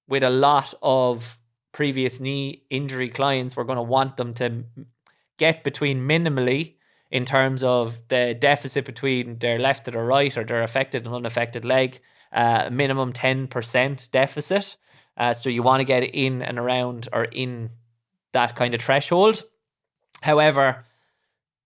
Speaker 1: with a lot of previous knee injury clients, we're going to want them to get between minimally in terms of the deficit between their left to their right or their affected and unaffected leg, minimum 10% deficit. So you want to get in and around or in that kind of threshold. However,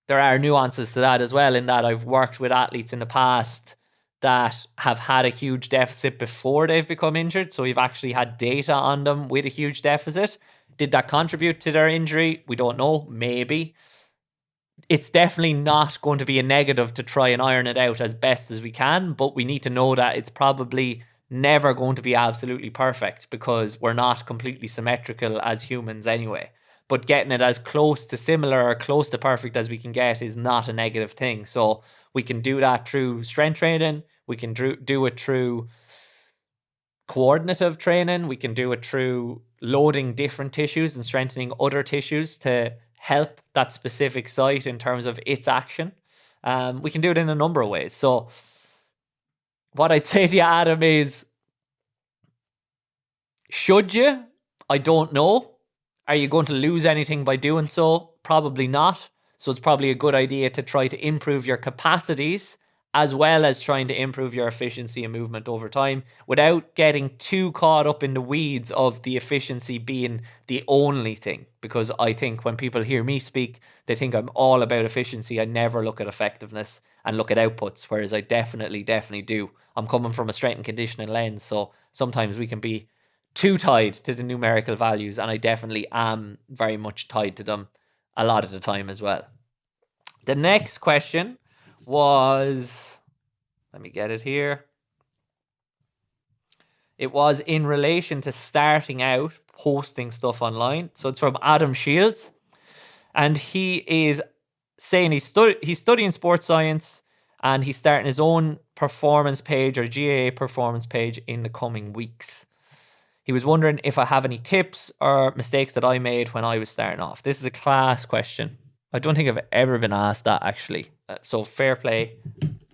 Speaker 1: there are nuances to that as well, in that I've worked with athletes in the past that have had a huge deficit before they've become injured. So we've actually had data on them with a huge deficit. Did that contribute to their injury? We don't know. Maybe. It's definitely not going to be a negative to try and iron it out as best as we can, but we need to know that it's probably never going to be absolutely perfect because we're not completely symmetrical as humans anyway. But getting it as close to similar or close to perfect as we can get is not a negative thing. So we can do that through strength training. We can do it through coordinative training. We can do it through loading different tissues and strengthening other tissues to help that specific site in terms of its action. We can do it in a number of ways. So what I'd say to you, Adam, is should you? I don't know. Are you going to lose anything by doing so? Probably not. So it's probably a good idea to try to improve your capacities as well as trying to improve your efficiency and movement over time without getting too caught up in the weeds of the efficiency being the only thing. Because I think when people hear me speak, they think I'm all about efficiency. I never look at effectiveness and look at outputs, whereas I definitely do. I'm coming from a strength and conditioning lens, so sometimes we can be too tied to the numerical values, and I definitely am very much tied to them a lot of the time as well. The next question was, let me get it here. It was in relation to starting out posting stuff online. So it's from Adam Shields, and he is saying he's studying sports science and he's starting his own performance page or GAA performance page in the coming weeks. He was wondering if I have any tips or mistakes that I made when I was starting off. This is a class question. I don't think I've ever been asked that, actually. So fair play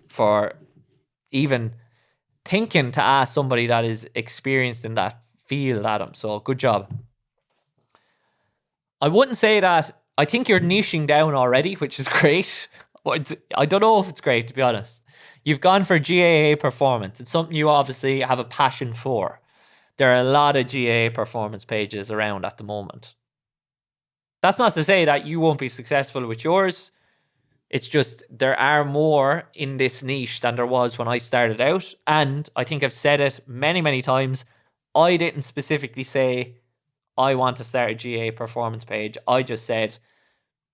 Speaker 1: for even thinking to ask somebody that is experienced in that field, Adam. So good job. I wouldn't say that. I think you're niching down already, which is great. I don't know if it's great, to be honest. You've gone for GAA performance. It's something you obviously have a passion for. There are a lot of GAA performance pages around at the moment. That's not to say that you won't be successful with yours. It's just there are more in this niche than there was when I started out. And I think I've said it many, many times. I didn't specifically say I want to start a GAA performance page. I just said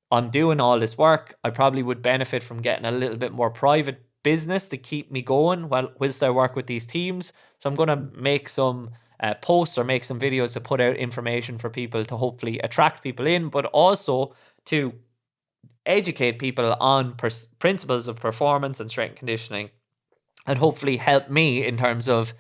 Speaker 1: I'm doing all this work. I probably would benefit from getting a little bit more private business to keep me going whilst I work with these teams. So I'm going to make some posts or make some videos to put out information for people to hopefully attract people in, but also to educate people on principles of performance and strength conditioning, and hopefully help me in terms of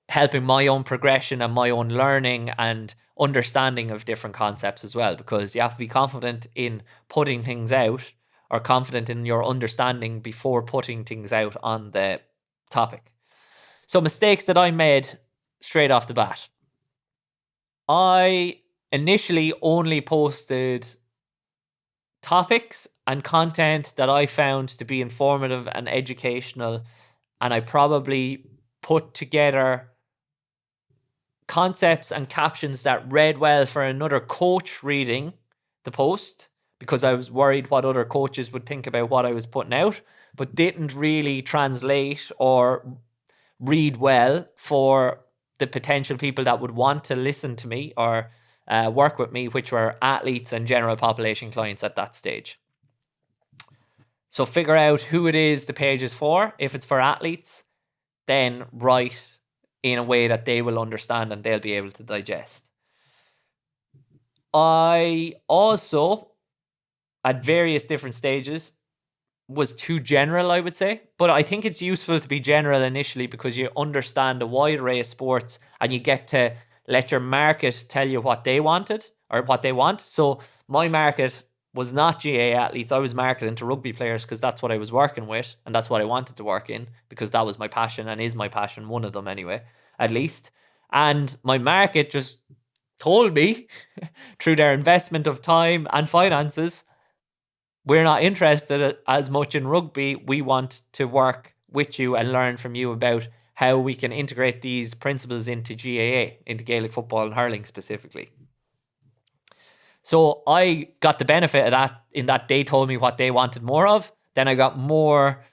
Speaker 1: helping my own progression and my own learning and understanding of different concepts as well, because you have to be confident in putting things out or confident in your understanding before putting things out on the topic. So mistakes that I made straight off the bat. I initially only posted topics and content that I found to be informative and educational, and I probably put together concepts and captions that read well for another coach reading the post, because I was worried what other coaches would think about what I was putting out, but didn't really translate or read well for the potential people that would want to listen to me or work with me, which were athletes and general population clients at that stage. So figure out who it is the page is for. If it's for athletes, then write in a way that they will understand and they'll be able to digest. I also, at various different stages, was too general, I would say. But I think it's useful to be general initially because you understand a wide array of sports and you get to let your market tell you what they wanted or what they want. So my market was not GA athletes. I was marketing to rugby players because that's what I was working with and that's what I wanted to work in because that was my passion and is my passion, one of them anyway, at least. And my market just told me through their investment of time and finances, we're not interested as much in rugby. We want to work with you and learn from you about how we can integrate these principles into GAA, into Gaelic football and hurling specifically. So I got the benefit of that in that they told me what they wanted more of. Then I got more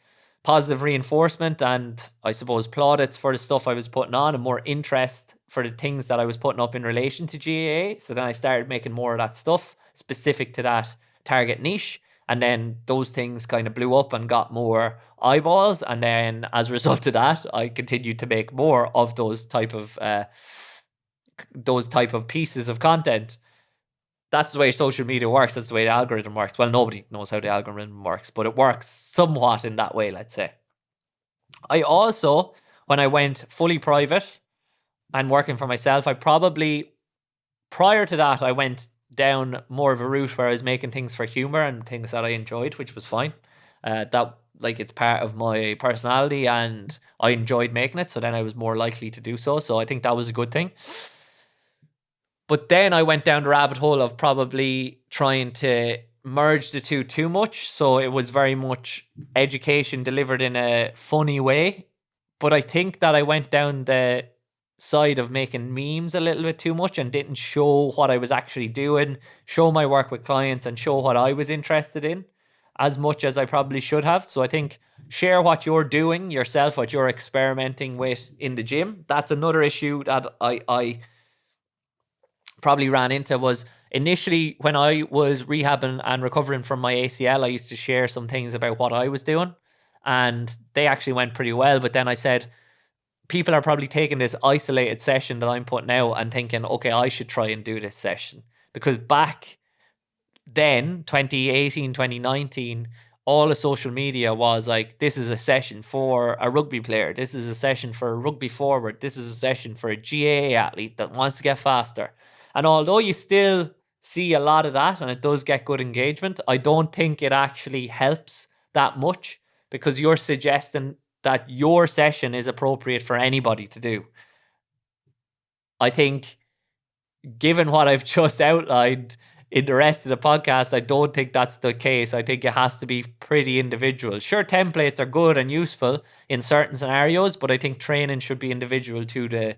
Speaker 1: positive reinforcement and I suppose plaudits for the stuff I was putting on and more interest for the things that I was putting up in relation to GAA. So then I started making more of that stuff specific to that target niche. And then those things kind of blew up and got more eyeballs. And then as a result of that, I continued to make more of those type of pieces of content. That's the way social media works. That's the way the algorithm works. Well, nobody knows how the algorithm works, but it works somewhat in that way, let's say. I also, when I went fully private and working for myself, prior to that, I went down more of a route where I was making things for humor and things that I enjoyed, which was fine. It's part of my personality and I enjoyed making it. So then I was more likely to do so. So I think that was a good thing. But then I went down the rabbit hole of probably trying to merge the two too much. So it was very much education delivered in a funny way. But I think that I went down the side of making memes a little bit too much and didn't show what I was actually doing, show my work with clients, and show what I was interested in as much as I probably should have. So I think share what you're doing yourself, what you're experimenting with in the gym. That's another issue that I probably ran into. Was initially when I was rehabbing and recovering from my ACL, I used to share some things about what I was doing and they actually went pretty well. But then I said, people are probably taking this isolated session that I'm putting out and thinking, okay, I should try and do this session. Because back then, 2018, 2019, all the social media was like, this is a session for a rugby player. This is a session for a rugby forward. This is a session for a GAA athlete that wants to get faster. And although you still see a lot of that and it does get good engagement, I don't think it actually helps that much because you're suggesting that your session is appropriate for anybody to do. I think, given what I've just outlined in the rest of the podcast, I don't think that's the case. I think it has to be pretty individual. Sure, templates are good and useful in certain scenarios, but I think training should be individual to the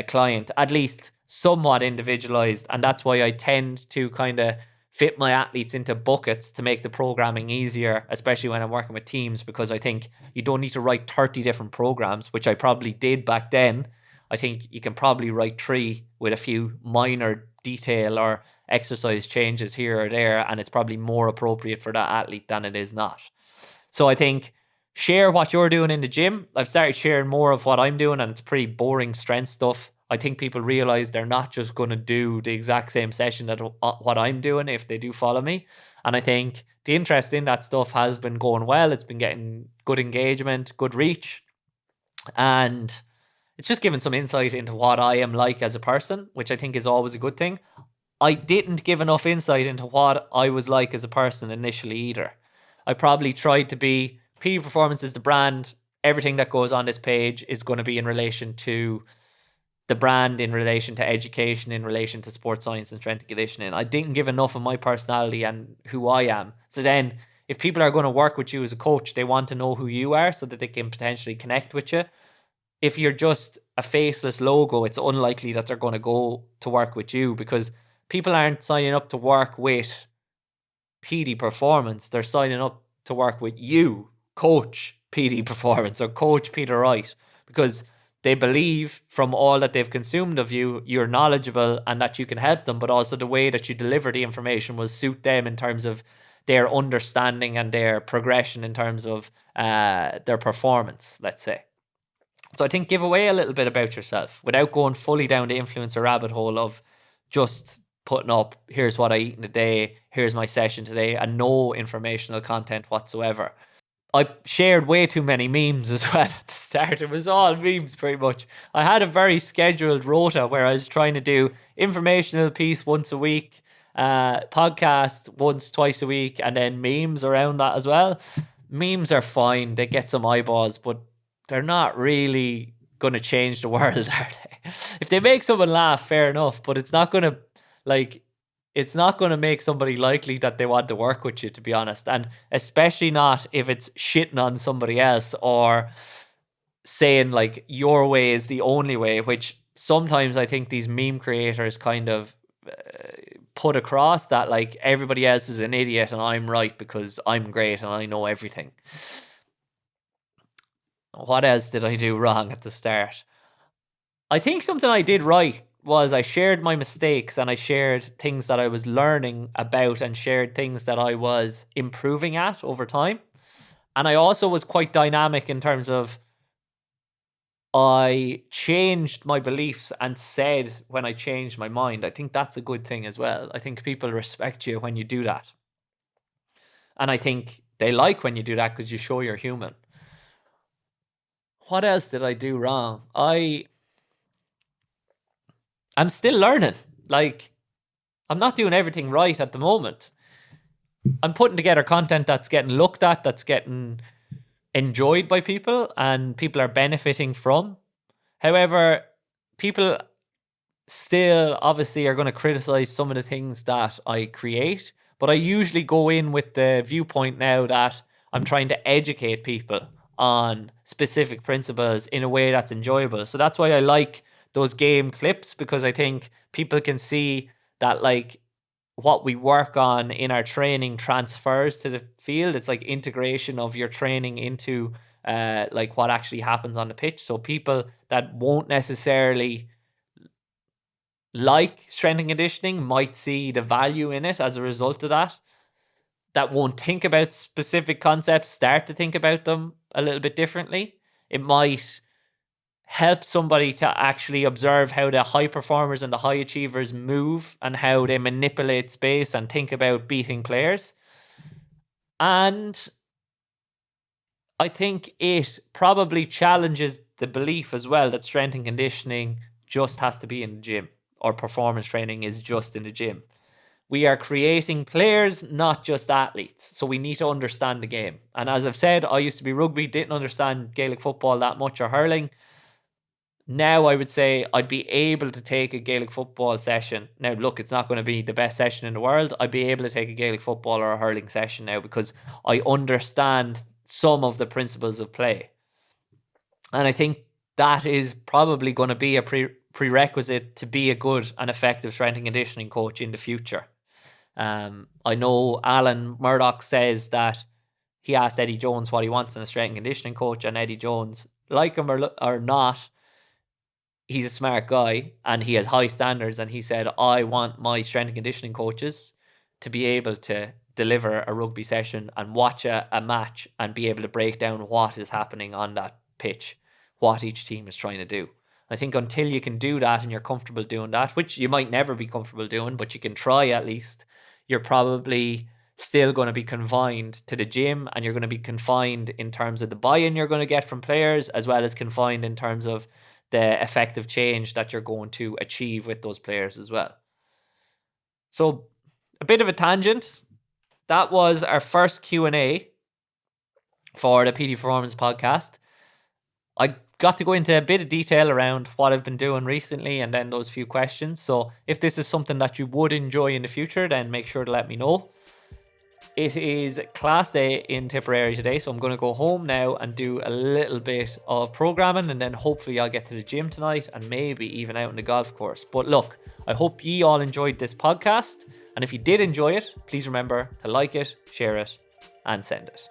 Speaker 1: client, at least somewhat individualized. And that's why I tend to kind of fit my athletes into buckets to make the programming easier, especially when I'm working with teams, because I think you don't need to write 30 different programs, which I probably did back then. I think you can probably write 3 with a few minor detail or exercise changes here or there, and it's probably more appropriate for that athlete than it is not. So I think share what you're doing in the gym. I've started sharing more of what I'm doing, and it's pretty boring strength stuff. I think people realize they're not just going to do the exact same session that what I'm doing if they do follow me. And I think the interest in that stuff has been going well. It's been getting good engagement, good reach, and it's just given some insight into what I am like as a person, which I think is always a good thing. I didn't give enough insight into what I was like as a person initially either. I probably tried to be, Petey Performance is the brand. Everything that goes on this page is going to be in relation to the brand, in relation to education, in relation to sports science and strength and conditioning. I didn't give enough of my personality and who I am. So then if people are going to work with you as a coach, they want to know who you are so that they can potentially connect with you. If you're just a faceless logo, it's unlikely that they're going to go to work with you because people aren't signing up to work with PD Performance. They're signing up to work with you, Coach PD Performance or Coach Peter Wright, because they believe from all that they've consumed of you, you're knowledgeable and that you can help them, but also the way that you deliver the information will suit them in terms of their understanding and their progression in terms of their performance, let's say. So I think give away a little bit about yourself without going fully down the influencer rabbit hole of just putting up, here's what I eat in a day, here's my session today, and no informational content whatsoever. I shared way too many memes as well at the start. It was all memes pretty much. I had a very scheduled rota where I was trying to do informational piece once a week, podcast once, twice a week, and then memes around that as well. Memes are fine. They get some eyeballs, but they're not really going to change the world, are they? If they make someone laugh, fair enough, but it's not going to, it's not going to make somebody likely that they want to work with you, to be honest. And especially not if it's shitting on somebody else or saying like your way is the only way, which sometimes I think these meme creators kind of put across, that like everybody else is an idiot and I'm right because I'm great and I know everything. What else did I do wrong at the start? I think something I did right was I shared my mistakes and I shared things that I was learning about and shared things that I was improving at over time. And I also was quite dynamic in terms of I changed my beliefs and said when I changed my mind. I think that's a good thing as well. I think people respect you when you do that. And I think they like when you do that because you show you're human. What else did I do wrong? I'm still learning. Like, I'm not doing everything right at the moment. I'm putting together content that's getting looked at, that's getting enjoyed by people, and people are benefiting from. However, people still obviously are going to criticize some of the things that I create, but I usually go in with the viewpoint now that I'm trying to educate people on specific principles in a way that's enjoyable. So that's why I like those game clips, because I think people can see that like what we work on in our training transfers to the field. It's like integration of your training into like what actually happens on the pitch. So people that won't necessarily like strength and conditioning might see the value in it as a result of that. That won't think about specific concepts start to think about them a little bit differently. It might help somebody to actually observe how the high performers and the high achievers move and how they manipulate space and think about beating players. And I think it probably challenges the belief as well that strength and conditioning just has to be in the gym, or performance training is just in the gym. We are creating players, not just athletes. So we need to understand the game. And as I've said, I used to be rugby, didn't understand Gaelic football that much, or hurling. Now I would say I'd be able to take a Gaelic football session. Now, look, it's not going to be the best session in the world. I'd be able to take a Gaelic football or a hurling session now because I understand some of the principles of play. And I think that is probably going to be a prerequisite to be a good and effective strength and conditioning coach in the future. I know Alan Murdoch says that he asked Eddie Jones what he wants in a strength and conditioning coach, and Eddie Jones, like him or not, he's a smart guy and he has high standards, and he said, I want my strength and conditioning coaches to be able to deliver a rugby session and watch a match and be able to break down what is happening on that pitch, what each team is trying to do. I think until you can do that and you're comfortable doing that, which you might never be comfortable doing, but you can try at least, you're probably still going to be confined to the gym, and you're going to be confined in terms of the buy-in you're going to get from players, as well as confined in terms of the effective change that you're going to achieve with those players as well. So a bit of a tangent. That was our first Q&A for the Petey Performance podcast. I got to go into a bit of detail around what I've been doing recently and then those few questions. So if this is something that you would enjoy in the future, then make sure to let me know. It is class day in Tipperary today, so I'm going to go home now and do a little bit of programming, and then hopefully I'll get to the gym tonight and maybe even out in the golf course. But look, I hope ye all enjoyed this podcast, and if you did enjoy it, please remember to like it, share it, and send it.